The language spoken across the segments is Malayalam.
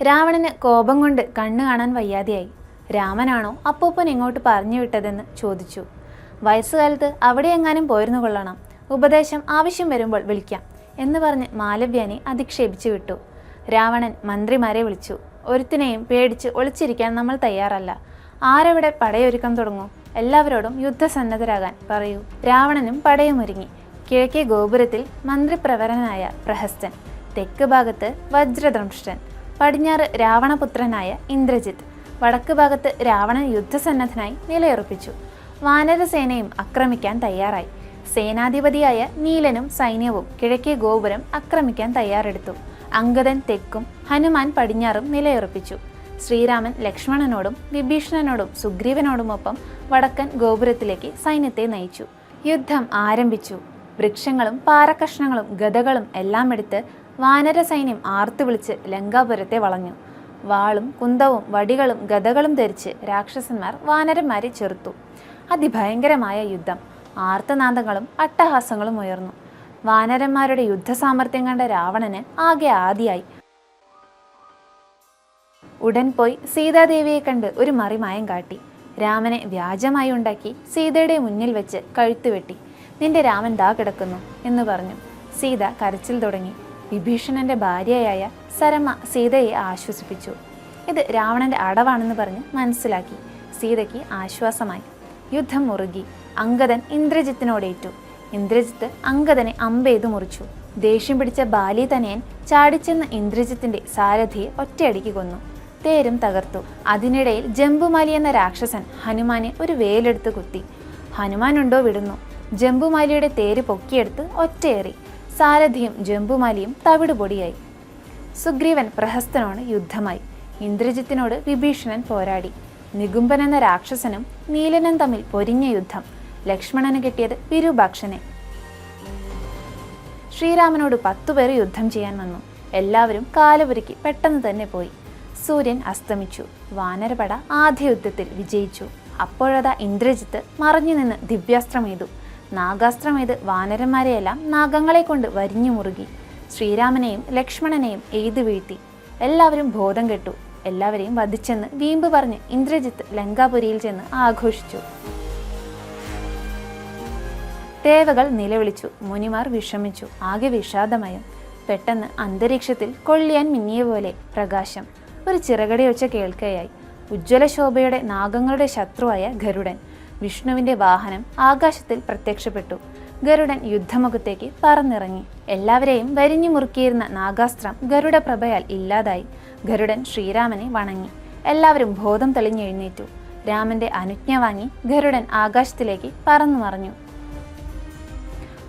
രാവണന് കോപം കൊണ്ട് കണ്ണു കാണാൻ വയ്യാതെയായി. രാമനാണോ അപ്പൂപ്പൻ ഇങ്ങോട്ട് പറഞ്ഞു വിട്ടതെന്ന് ചോദിച്ചു. വയസ്സുകാലത്ത് അവിടെ എങ്ങാനും പോയിരുന്നു കൊള്ളണം. ഉപദേശം ആവശ്യം വരുമ്പോൾ വിളിക്കാം എന്ന് പറഞ്ഞ് മാലവ്യാനെ അധിക്ഷേപിച്ചു വിട്ടു. രാവണൻ മന്ത്രിമാരെ വിളിച്ചു. ഒരുത്തിനെയും പേടിച്ച് ഒളിച്ചിരിക്കാൻ നമ്മൾ തയ്യാറല്ല. ആരെവിടെ പടയൊരുക്കം തുടങ്ങൂ? എല്ലാവരോടും യുദ്ധസന്നദ്ധരാകാൻ പറയൂ. രാവണനും പടയുമൊരുങ്ങി. കിഴക്കേ ഗോപുരത്തിൽ മന്ത്രിപ്രവരനായ പ്രഹസ്തൻ, തെക്ക് ഭാഗത്ത് വജ്രദംഷ്ടൻ, പടിഞ്ഞാറ് രാവണപുത്രനായ ഇന്ദ്രജിത്ത്, വടക്ക് ഭാഗത്ത് രാവണൻ യുദ്ധസന്നദ്ധനായി നിലയുറപ്പിച്ചു. വാനരസേനയും ആക്രമിക്കാൻ തയ്യാറായി. സേനാധിപതിയായ നീലനും സൈന്യവും കിഴക്കേ ഗോപുരം ആക്രമിക്കാൻ തയ്യാറെടുത്തു. അംഗദൻ തെക്കും ഹനുമാൻ പടിഞ്ഞാറും നിലയുറപ്പിച്ചു. ശ്രീരാമൻ ലക്ഷ്മണനോടും വിഭീഷണനോടും സുഗ്രീവനോടുമൊപ്പം വടക്കൻ ഗോപുരത്തിലേക്ക് സൈന്യത്തെ നയിച്ചു. യുദ്ധം ആരംഭിച്ചു. വൃക്ഷങ്ങളും പാറക്കഷ്ണങ്ങളും ഗദകളും എല്ലാം എടുത്ത് വാനര സൈന്യം ആർത്തുവിളിച്ച് ലങ്കാപുരത്തെ വളഞ്ഞു. വാളും കുന്തവും വടികളും ഗദകളും ധരിച്ച് രാക്ഷസന്മാർ വാനരന്മാരെ ചെറുത്തു. അതിഭയങ്കരമായ യുദ്ധം. ആർത്തനാദങ്ങളും അട്ടഹാസങ്ങളും ഉയർന്നു. വാനരന്മാരുടെ യുദ്ധസാമർഥ്യം കണ്ട രാവണന് ആകെ ആദിയായി. ഉടൻ പോയി സീതാദേവിയെ കണ്ട് ഒരു മറിമായം കാട്ടി. രാമനെ വ്യാജമായി ഉണ്ടാക്കി സീതയുടെ മുന്നിൽ വെച്ച് കഴുത്തുവെട്ടി. നിന്റെ രാമൻ ദാ കിടക്കുന്നു എന്ന് പറഞ്ഞു. സീത കരച്ചിൽ തുടങ്ങി. വിഭീഷണന്റെ ഭാര്യയായ സരമ സീതയെ ആശ്വസിപ്പിച്ചു. ഇത് രാവണന്റെ അടവാണെന്ന് പറഞ്ഞ് മനസ്സിലാക്കി. സീതയ്ക്ക് ആശ്വാസമായി. യുദ്ധം മുറുകി. അംഗദൻ ഇന്ദ്രജിത്തിനോടേറ്റു. ഇന്ദ്രജിത്ത് അംഗദനെ അമ്പെയ്തു മുറിച്ചു. ദേഷ്യം പിടിച്ച ബാലി തനയൻ ചാടിച്ചെന്ന ഇന്ദ്രജിത്തിന്റെ സാരഥിയെ ഒറ്റയടിക്ക് കൊന്നു. തേരും തകർത്തു. അതിനിടയിൽ ജംബുമാലി എന്ന രാക്ഷസൻ ഹനുമാനെ ഒരു വേലെടുത്ത് കുത്തി. ഹനുമാനുണ്ടോ വിടുന്നു. ജംബുമാലിയുടെ തേര് പൊക്കിയെടുത്ത് ഒറ്റയേറി. സാരഥിയും ജംബുമാലിയും തവിടുപൊടിയായി. സുഗ്രീവൻ പ്രഹസ്തനോട് യുദ്ധമായി. ഇന്ദ്രജിത്തിനോട് വിഭീഷണൻ പോരാടി. നികുംബൻ എന്ന രാക്ഷസനും നീലനും തമ്മിൽ പൊരിഞ്ഞ യുദ്ധം. ലക്ഷ്മണന് കിട്ടിയത് വിരൂപാക്ഷനെ. ശ്രീരാമനോട് 10 പേർ യുദ്ധം ചെയ്യാൻ വന്നു. എല്ലാവരും കാലുപുരുക്കി പെട്ടെന്ന് തന്നെ പോയി. സൂര്യൻ അസ്തമിച്ചു. വാനരപട ആദ്യ യുദ്ധത്തിൽ വിജയിച്ചു. അപ്പോഴതാ ഇന്ദ്രജിത്ത് മറഞ്ഞു നിന്ന് ദിവ്യാസ്ത്രമെയ്തു. നാഗാസ്ത്രമെയ്ത് വാനരന്മാരെയെല്ലാം നാഗങ്ങളെ കൊണ്ട് വരിഞ്ഞു മുറുകി. ശ്രീരാമനെയും ലക്ഷ്മണനെയും എയ്തു വീഴ്ത്തി. എല്ലാവരും ബോധം കെട്ടു. എല്ലാവരെയും വധിച്ചെന്ന് വീമ്പ് പറഞ്ഞ് ഇന്ദ്രജിത്ത് ലങ്കാപുരിയിൽ ചെന്ന് ആഘോഷിച്ചു. ദേവകൾ നിലവിളിച്ചു. മുനിമാർ വിഷമിച്ചു. ആകെ വിഷാദമയം. പെട്ടെന്ന് അന്തരീക്ഷത്തിൽ കൊള്ളിയാൻ മിന്നിയ പോലെ പ്രകാശം. ഒരു ചിറകടിയൊച്ച കേൾക്കയായി. ഉജ്ജ്വല ശോഭയുടെ നാഗങ്ങളുടെ ശത്രുവായ ഗരുഡൻ, വിഷ്ണുവിന്റെ വാഹനം, ആകാശത്തിൽ പ്രത്യക്ഷപ്പെട്ടു. ഗരുഡൻ യുദ്ധമുഖത്തേക്ക് പറന്നിറങ്ങി. എല്ലാവരെയും വരിഞ്ഞു മുറുക്കിയിരുന്ന നാഗാസ്ത്രം ഗരുഡപ്രഭയാൽ ഇല്ലാതായി. ഗരുഡൻ ശ്രീരാമനെ വണങ്ങി. എല്ലാവരും ബോധം തെളിഞ്ഞെഴുന്നേറ്റു. രാമന്റെ അനുജ്ഞ വാങ്ങി ഗരുഡൻ ആകാശത്തിലേക്ക് പറന്നു മറഞ്ഞു.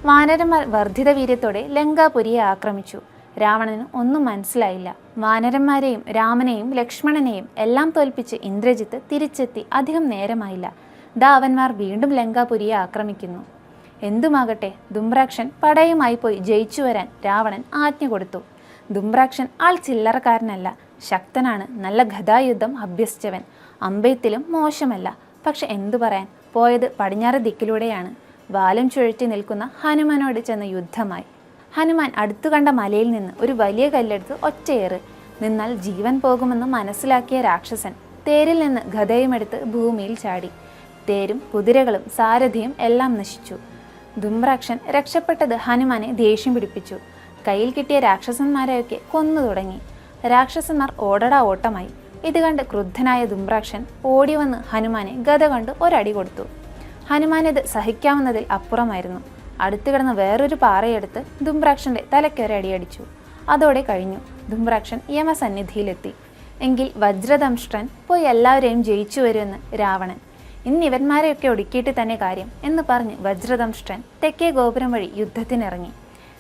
വാനരന്മാർ വർദ്ധിത വീര്യത്തോടെ ലങ്കാപുരിയെ ആക്രമിച്ചു. രാവണന് ഒന്നും മനസ്സിലായില്ല. വാനരന്മാരെയും രാമനെയും ലക്ഷ്മണനെയും എല്ലാം തോൽപ്പിച്ച് ഇന്ദ്രജിത്ത് തിരിച്ചെത്തി. അധികം നേരമായില്ല. അവന്മാർ വീണ്ടും ലങ്കാപുരിയെ ആക്രമിക്കുന്നു. എന്തുമാകട്ടെ, ദുംബ്രാക്ഷൻ പടയുമായി പോയി ജയിച്ചു വരാൻ രാവണൻ ആജ്ഞ കൊടുത്തു. ദുംബ്രാക്ഷൻ ആൾ ചില്ലറക്കാരനല്ല, ശക്തനാണ്. നല്ല ഗദായുദ്ധം അഭ്യസിച്ചവൻ. അമ്പെയ്ത്തിലും മോശമല്ല. പക്ഷെ എന്തു പറയാൻ, പോയത് പടിഞ്ഞാറ് ദിക്കിലൂടെയാണ്. വാലും ചുഴറ്റി നിൽക്കുന്ന ഹനുമാനോട് ചെന്ന് യുദ്ധമായി. ഹനുമാൻ അടുത്തു കണ്ട മലയിൽ നിന്ന് ഒരു വലിയ കല്ലെടുത്ത് ഒറ്റയേറ്. നിന്നാൽ ജീവൻ പോകുമെന്ന് മനസ്സിലാക്കിയ രാക്ഷസൻ തേരിൽ നിന്ന് ഗദയുമെടുത്ത് ഭൂമിയിൽ ചാടി. തേരും കുതിരകളും സാരഥിയും എല്ലാം നശിച്ചു. ദുംബ്രാക്ഷൻ രക്ഷപ്പെട്ടത് ഹനുമാനെ ദേഷ്യം പിടിപ്പിച്ചു. കയ്യിൽ കിട്ടിയ രാക്ഷസന്മാരെയൊക്കെ കൊന്നു തുടങ്ങി. രാക്ഷസന്മാർ ഓടടാ ഓട്ടമായി. ഇത് കണ്ട് ക്രുദ്ധനായ ദുംബ്രാക്ഷൻ ഓടി വന്ന് ഹനുമാനെ ഗദ കൊണ്ട് ഒരടി കൊടുത്തു. ഹനുമാനത് സഹിക്കാവുന്നതിൽ അപ്പുറമായിരുന്നു. അടുത്തു കിടന്ന് വേറൊരു പാറയെടുത്ത് ദുംബ്രാക്ഷന്റെ തലയ്ക്കൊരടിയടിച്ചു. അതോടെ കഴിഞ്ഞു. ദുംബ്രാക്ഷൻ യമസന്നിധിയിലെത്തി. എങ്കിൽ വജ്രദംഷ്ട്രൻ പോയി എല്ലാവരെയും ജയിച്ചു വരുമെന്ന് രാവണൻ. ഇന്നിവന്മാരെയൊക്കെ ഒടുക്കിയിട്ട് തന്നെ കാര്യം എന്ന് പറഞ്ഞ് വജ്രദംഷ്ട്രൻ തെക്കേ ഗോപുരം വഴി യുദ്ധത്തിനിറങ്ങി.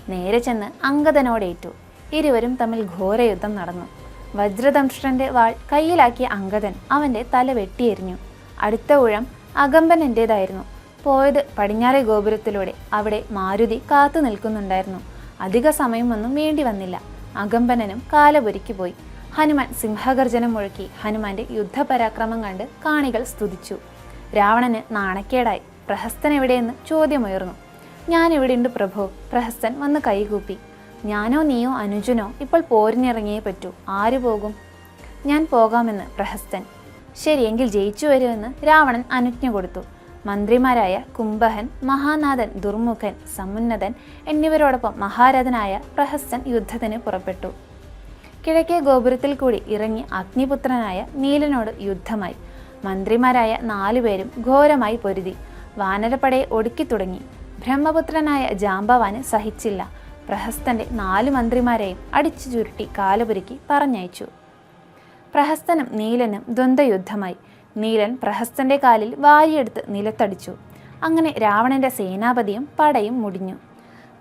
നേരെ ചെന്ന് അംഗദനോടേറ്റു. ഇരുവരും തമ്മിൽ ഘോരയുദ്ധം നടന്നു. വജ്രദംഷ്ട്രന്റെ വാൾ കയ്യിലാക്കിയ അംഗദൻ അവന്റെ തല വെട്ടിയെരിഞ്ഞു. അടുത്ത ഊഴം അകമ്പനൻ്റേതായിരുന്നു. പോയത് പടിഞ്ഞാറേ ഗോപുരത്തിലൂടെ. അവിടെ മാരുതി കാത്തു നിൽക്കുന്നുണ്ടായിരുന്നു. അധിക സമയമൊന്നും വേണ്ടി വന്നില്ല. അകമ്പനനും കാലപുരിക്ക് പോയി. ഹനുമാൻ സിംഹഗർജനം മുഴക്കി. ഹനുമാന്റെ യുദ്ധപരാക്രമം കണ്ട് കാണികൾ സ്തുതിച്ചു. രാവണന് നാണക്കേടായി. പ്രഹസ്തൻ എവിടെയെന്ന് ചോദ്യമുയർന്നു. ഞാൻ എവിടെയുണ്ട് പ്രഭു? പ്രഹസ്തൻ വന്ന് കൈകൂപ്പി. ഞാനോ നീയോ അനുജനോ ഇപ്പോൾ പോരിനിറങ്ങിയേ പറ്റൂ. ആര് പോകും? ഞാൻ പോകാമെന്ന് പ്രഹസ്തൻ. ശരിയെങ്കിൽ ജയിച്ചു വരുമെന്ന് രാവണൻ അനുജ്ഞ കൊടുത്തു. മന്ത്രിമാരായ കുംഭഹൻ, മഹാനാഥൻ, ദുർമുഖൻ, സമുന്നതൻ എന്നിവരോടൊപ്പം മഹാരഥനായ പ്രഹസ്തൻ യുദ്ധത്തിന് പുറപ്പെട്ടു. കിഴക്കേ ഗോപുരത്തിൽ കൂടി ഇറങ്ങി അഗ്നിപുത്രനായ നീലനോട് യുദ്ധമായി. മന്ത്രിമാരായ 4 പേരും ഘോരമായി പൊരുതി. വാനരപ്പടയെ ഒടുക്കി തുടങ്ങി. ബ്രഹ്മപുത്രനായ ജാംബവാന് സഹിച്ചില്ല. പ്രഹസ്തന്റെ 4 മന്ത്രിമാരെയും അടിച്ചു ചുരുട്ടി കാലുപുരുക്കി പറഞ്ഞയച്ചു. പ്രഹസ്തനും നീലനും ദ്വന്ദ്വയുദ്ധമായി. നീലൻ പ്രഹസ്തന്റെ കാലിൽ വാരിയെടുത്ത് നിലത്തടിച്ചു. അങ്ങനെ രാവണന്റെ സേനാപതിയും പടയും മുടിഞ്ഞു.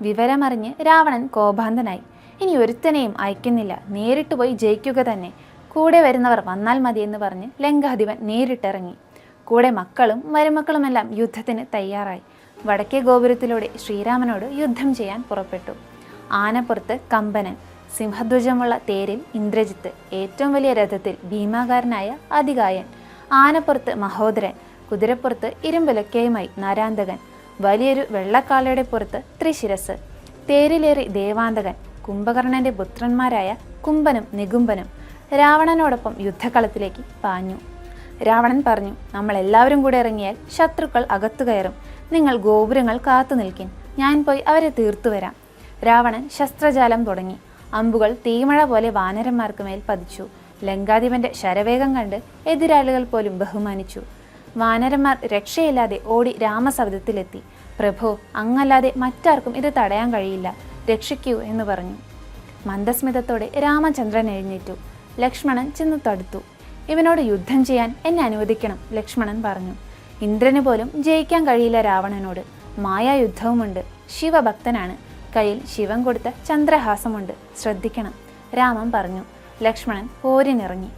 വിവരമറിഞ്ഞ് രാവണൻ കോപാന്തനായി. ഇനി ഒരുത്തനെയും അയക്കുന്നില്ല, നേരിട്ട് പോയി ജയിക്കുക തന്നെ. കൂടെ വരുന്നവർ വന്നാൽ മതിയെന്ന് പറഞ്ഞ് ലങ്കാധിപൻ നേരിട്ടിറങ്ങി. കൂടെ മക്കളും മരുമക്കളുമെല്ലാം യുദ്ധത്തിന് തയ്യാറായി. വടക്കേ ഗോപുരത്തിലൂടെ ശ്രീരാമനോട് യുദ്ധം ചെയ്യാൻ പുറപ്പെട്ടു. ആനപ്പുറത്ത് കമ്പനൻ, സിംഹധ്വജമുള്ള തേരിൽ ഇന്ദ്രജിത്ത്, ഏറ്റവും വലിയ രഥത്തിൽ ഭീമാകാരനായ അതികായൻ, ആനപ്പുറത്ത് മഹോദരൻ, കുതിരപ്പുറത്ത് ഇരുമ്പുലക്കയുമായി നരാന്തകൻ, വലിയൊരു വെള്ളക്കാളയുടെ പുറത്ത് ത്രിശിരസ്, തേരിലേറി ദേവാന്തകൻ, കുംഭകർണന്റെ പുത്രന്മാരായ കുംഭനും നികുംഭനും രാവണനോടൊപ്പം യുദ്ധക്കളത്തിലേക്ക് പാഞ്ഞു. രാവണൻ പറഞ്ഞു, നമ്മളെല്ലാവരും കൂടെ ഇറങ്ങിയാൽ ശത്രുക്കൾ അകത്തു കയറും. നിങ്ങൾ ഗോപുരങ്ങൾ കാത്തു നിൽക്കിൻ, ഞാൻ പോയി അവരെ തീർത്തു വരാം. രാവണൻ ശസ്ത്രജാലം തുടങ്ങി. അമ്പുകൾ തീമഴ പോലെ വാനരന്മാർക്ക് മേൽ പതിച്ചു. ലങ്കാധിപന്റെ ശരവേഗം കണ്ട് എതിരാളികൾ പോലും ബഹുമാനിച്ചു. വാനരന്മാർ രക്ഷയില്ലാതെ ഓടി രാമസവിധത്തിലെത്തി. പ്രഭോ, അങ്ങല്ലാതെ മറ്റാർക്കും ഇത് തടയാൻ കഴിയില്ല, രക്ഷിക്കൂ എന്ന് പറഞ്ഞു. മന്ദസ്മിതത്തോടെ രാമചന്ദ്രൻ എഴുന്നേറ്റു. ലക്ഷ്മണൻ ചെന്ന് തടുത്തു. ഇവനോട് യുദ്ധം ചെയ്യാൻ എന്നെ അനുവദിക്കണം, ലക്ഷ്മണൻ പറഞ്ഞു. ഇന്ദ്രന് പോലും ജയിക്കാൻ കഴിയില്ല രാവണനോട്. മായായുദ്ധവുമുണ്ട്. ശിവഭക്തനാണ്. കയ്യിൽ ശിവൻ കൊടുത്ത ചന്ദ്രഹാസമുണ്ട്, ശ്രദ്ധിക്കണം, രാമൻ പറഞ്ഞു. ലക്ഷ്മണൻ പോരിനിറങ്ങി.